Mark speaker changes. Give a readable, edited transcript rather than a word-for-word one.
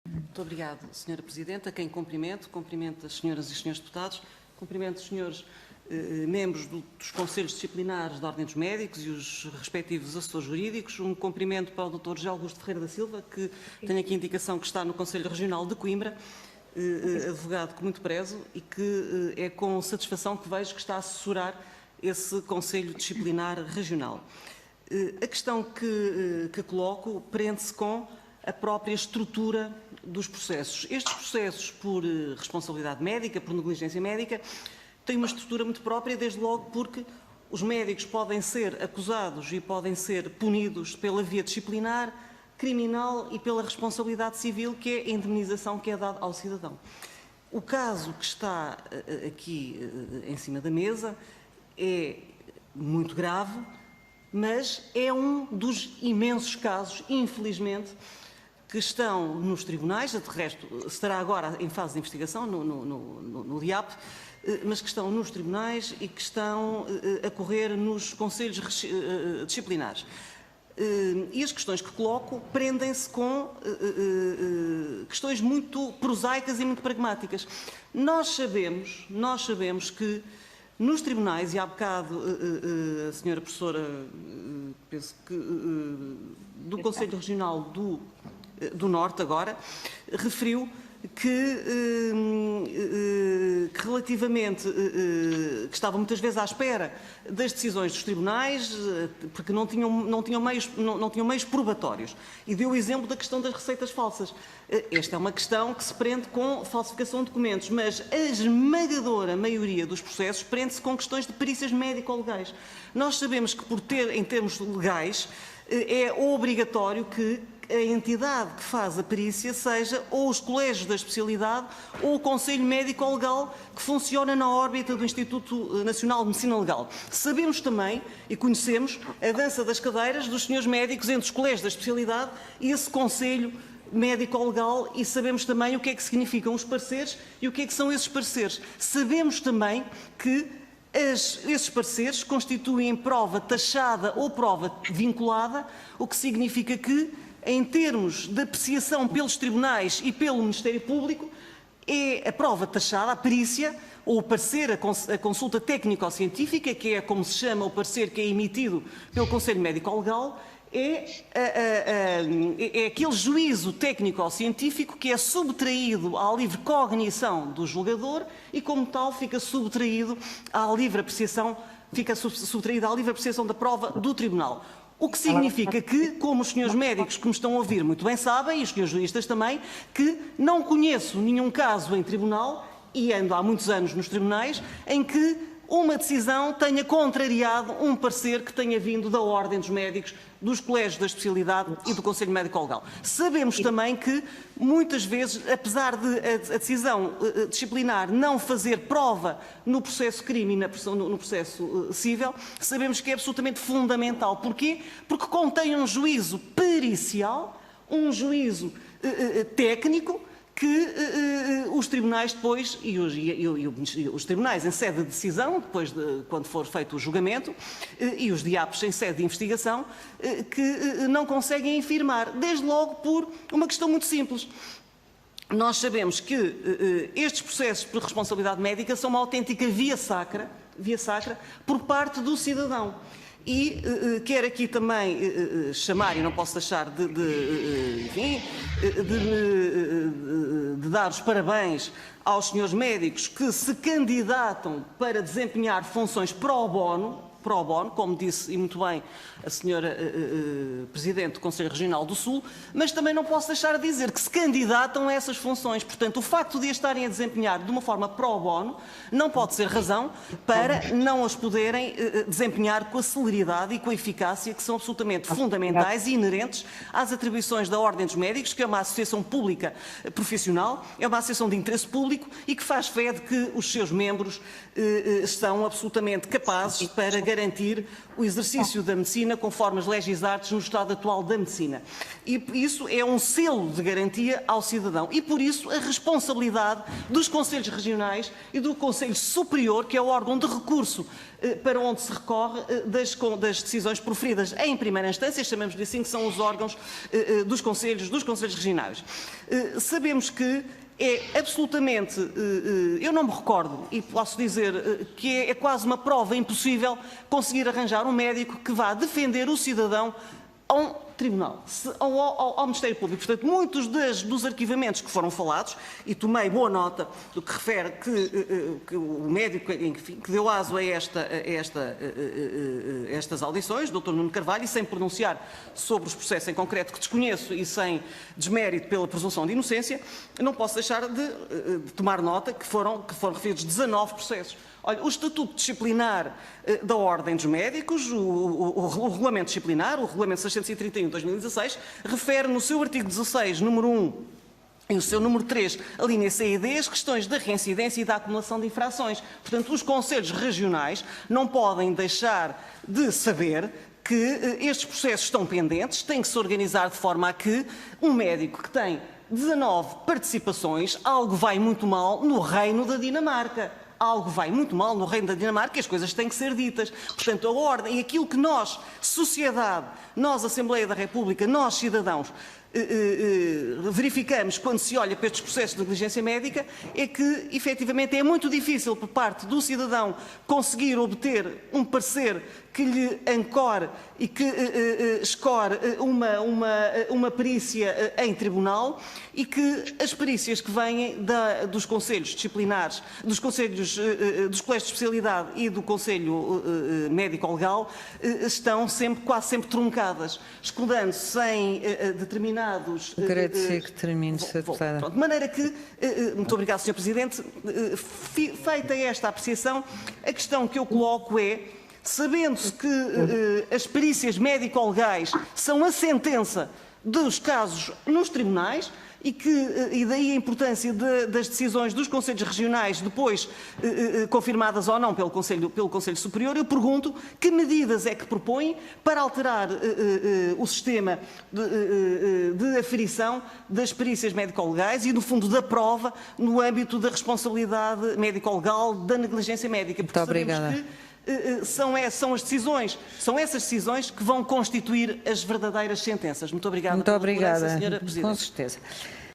Speaker 1: Muito obrigada, Sra. Presidente. A quem cumprimento as senhoras e senhores deputados, cumprimento os senhores membros dos Conselhos Disciplinares da Ordem dos Médicos e os respectivos assessores jurídicos. Um cumprimento para o Dr. José Augusto Ferreira da Silva, que tenho aqui a indicação que está no Conselho Regional de Coimbra, advogado que muito prezo e que é com satisfação que vejo que está a assessorar esse Conselho Disciplinar Regional. A questão que coloco prende-se com a própria estrutura dos processos. Estes processos, por responsabilidade médica, por negligência médica, têm uma estrutura muito própria, desde logo porque os médicos podem ser acusados e podem ser punidos pela via disciplinar, criminal e pela responsabilidade civil, que é a indemnização que é dada ao cidadão. O caso que está aqui em cima da mesa é muito grave, mas é um dos imensos casos, infelizmente, que estão nos tribunais, de resto estará agora em fase de investigação no DIAP, mas que estão nos tribunais e que estão a correr nos conselhos disciplinares. E as questões que coloco prendem-se com questões muito prosaicas e muito pragmáticas. Nós sabemos que nos tribunais, e há bocado a senhora professora, penso que do Conselho Regional do Norte agora, referiu que relativamente, que estava muitas vezes à espera das decisões dos tribunais, porque não tinham meios probatórios. E deu o exemplo da questão das receitas falsas. Esta é uma questão que se prende com falsificação de documentos, mas a esmagadora maioria dos processos prende-se com questões de perícias médico-legais. Nós sabemos que, em termos legais, é obrigatório que a entidade que faz a perícia seja ou os colégios da especialidade ou o Conselho Médico-Legal, que funciona na órbita do Instituto Nacional de Medicina Legal. Sabemos também e conhecemos a dança das cadeiras dos senhores médicos entre os colégios da especialidade e esse Conselho Médico-Legal, e sabemos também o que é que significam os pareceres e o que é que são esses pareceres. Sabemos também que esses pareceres constituem prova taxada ou prova vinculada, o que significa que, em termos de apreciação pelos tribunais e pelo Ministério Público, é a prova taxada, a perícia, ou o parecer, a consulta técnico-científica, que é como se chama o parecer que é emitido pelo Conselho Médico-Legal, é aquele juízo técnico-científico que é subtraído à livre cognição do julgador e, como tal, fica subtraído à livre apreciação, da prova do tribunal. O que significa que, como os senhores médicos que me estão a ouvir muito bem sabem, e os senhores juristas também, que não conheço nenhum caso em tribunal, e ando há muitos anos nos tribunais, em que uma decisão tenha contrariado um parecer que tenha vindo da Ordem dos Médicos, dos colégios da especialidade e do Conselho Médico-Legal. Sabemos também que, muitas vezes, apesar de a decisão disciplinar não fazer prova no processo crime e no processo cível, sabemos que é absolutamente fundamental. Porquê? Porque contém um juízo pericial, um juízo técnico, que os tribunais depois, e os tribunais em sede de decisão, depois quando for feito o julgamento, e os DIAPs em sede de investigação, que não conseguem infirmar, desde logo por uma questão muito simples. Nós sabemos que estes processos por responsabilidade médica são uma autêntica via sacra por parte do cidadão. E quero aqui também chamar, e não posso deixar de dar os parabéns aos senhores médicos que se candidatam para desempenhar funções pro bono, como disse e muito bem a senhora Presidente do Conselho Regional do Sul, mas também não posso deixar de dizer que se candidatam a essas funções. Portanto, o facto de as estarem a desempenhar de uma forma pro bono não pode ser razão para não as poderem desempenhar com a celeridade e com a eficácia que são absolutamente fundamentais e inerentes às atribuições da Ordem dos Médicos, que é uma associação pública profissional, é uma associação de interesse público e que faz fé de que os seus membros são absolutamente capazes para garantir o exercício da medicina conforme as leis artes no estado atual da medicina. E isso é um selo de garantia ao cidadão. E por isso a responsabilidade dos Conselhos Regionais e do Conselho Superior, que é o órgão de recurso para onde se recorre das decisões proferidas em primeira instância, chamamos-lhe assim, que são os órgãos dos Conselhos Regionais. Sabemos que é absolutamente, eu não me recordo, e posso dizer que é quase uma prova impossível conseguir arranjar um médico que vá defender o cidadão a um tribunal, ao Ministério Público. Portanto, muitos dos arquivamentos que foram falados, e tomei boa nota do que refere que o médico, enfim, que deu aso a estas audições, Dr. Nuno Carvalho, e sem pronunciar sobre os processos em concreto que desconheço e sem desmérito pela presunção de inocência, não posso deixar de tomar nota que foram referidos 19 processos. Olha, o Estatuto Disciplinar da Ordem dos Médicos, o Regulamento Disciplinar, o Regulamento 631 de 2016, refere no seu artigo 16, número 1, e o seu número 3, a linha C e D, as questões da reincidência e da acumulação de infrações. Portanto, os Conselhos Regionais não podem deixar de saber que estes processos estão pendentes, têm que se organizar de forma a que um médico que tem 19 participações, algo vai muito mal no Reino da Dinamarca. Algo vai muito mal no Reino da Dinamarca e as coisas têm que ser ditas. Portanto, a ordem e aquilo que nós, sociedade, nós, Assembleia da República, nós, cidadãos, verificamos quando se olha para estes processos de negligência médica é que, efetivamente, é muito difícil por parte do cidadão conseguir obter um parecer que lhe ancore e que escore uma perícia em tribunal e que as perícias que vêm dos conselhos disciplinares, dos colégios de especialidade e do Conselho Médico-Legal estão quase sempre truncadas, escudando-se em determinados...
Speaker 2: Agradecer que termine, Sra. Deputada.
Speaker 1: De maneira que, muito obrigado, Sr. Presidente, feita esta apreciação, a questão que eu coloco é, sabendo-se que as perícias médico-legais são a sentença dos casos nos tribunais e daí a importância das decisões dos Conselhos Regionais, depois confirmadas ou não pelo Conselho Superior, eu pergunto que medidas é que propõe para alterar o sistema de aferição das perícias médico-legais e, no fundo, da prova no âmbito da responsabilidade médico-legal da negligência médica.
Speaker 2: Muito obrigada.
Speaker 1: São essas decisões que vão constituir as verdadeiras sentenças. Muito obrigada.
Speaker 2: Muito obrigada,
Speaker 1: Sra. Presidente.
Speaker 2: com certeza.